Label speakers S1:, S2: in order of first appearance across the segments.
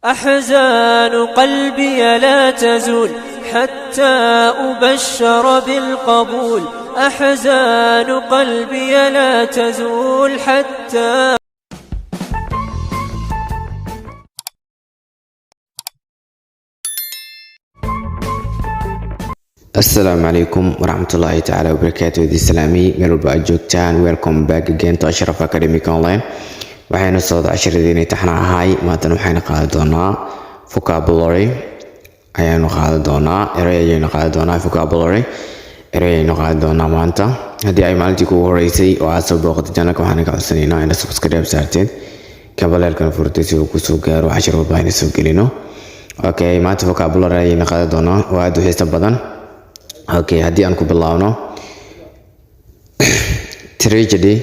S1: أحزان قلبي لا تزول حتى أبشر بالقبول. أحزان قلبي لا تزول حتى.
S2: السلام عليكم ورحمة الله تعالى وبركاته. دي سلامي ميرو جوجتان. ويلكم باك again to أشرف أكاديميك أونلاين. waxaynu socod casharadiina taxna ahay maanta waxaynu qaadan doonaa vocabulary ayaynu qaadan doonaa erayaynu qaadan doonaa vocabulary erayaynu qaadan doonaa maanta. haddii ay maalintii kugu horeysay oo aad soo booqatay channelka waxaan ka codsanaynaa inaad subscribe saarteed kabaleelkan furtay si uu kusoo gaaro cashar walba aynu soo gelino. okay, maanta vocabulary ayaynu qaadan doonaa oo aad u xiiso badan. okay, haddii aan ku bilaabno tragedy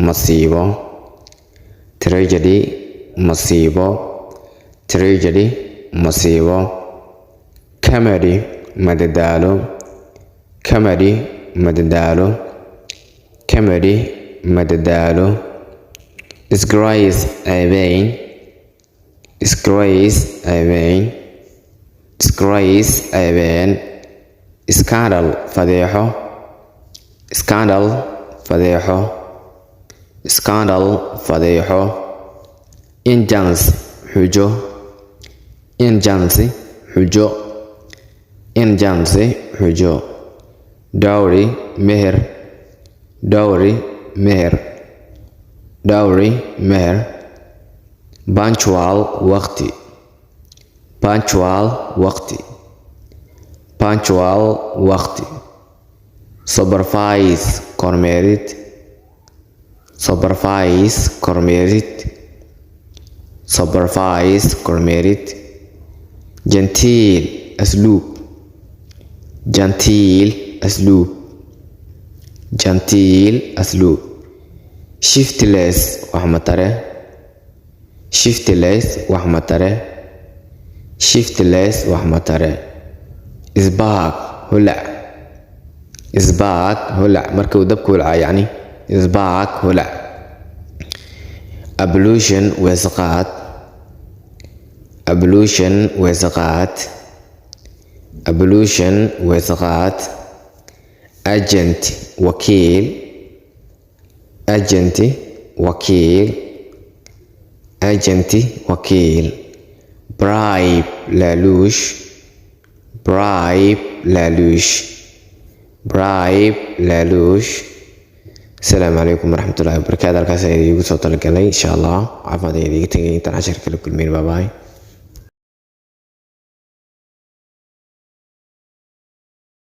S2: masiibo, tragedy masiibo, tragedy masiibo. comedy madadaalo, comedy madadaalo, comedy madadaalo. disgrace ceebeyn, disgrace ceebeyn, disgrace ceebeyn. scandal fadeexo, scandal fadeexo, scandal fadeexo. injustice xujo, injustice xujo, injustice xujo. dowry meher, dowry meher, dowry meher. punctual waqti, punctual waqti, punctual waqti. supervise kormeerid, supervise kormeerid, supervise kormeerid. genteel asluub, genteel asluub, genteel asluub. shiftless wax matare, shiftless wax matare, shiftless wax matare. isbaaq holac, isbaaq holac markuu dabku holaca yani isbaaq holac. ablution weesaqaad, ablution weesaqaad, ablution weesaqaad. agent wakiil, agent wakiil, agent wakiil. bribe laaluush, bribe laaluush, bribe laaluush. السلام عليكم ورحمة الله وبركاته. halkaas ayaan idigu soo talagalay insha allah. caafimaad ayaan idiga tegay intaan cashar kala kulmeyn. bye bye.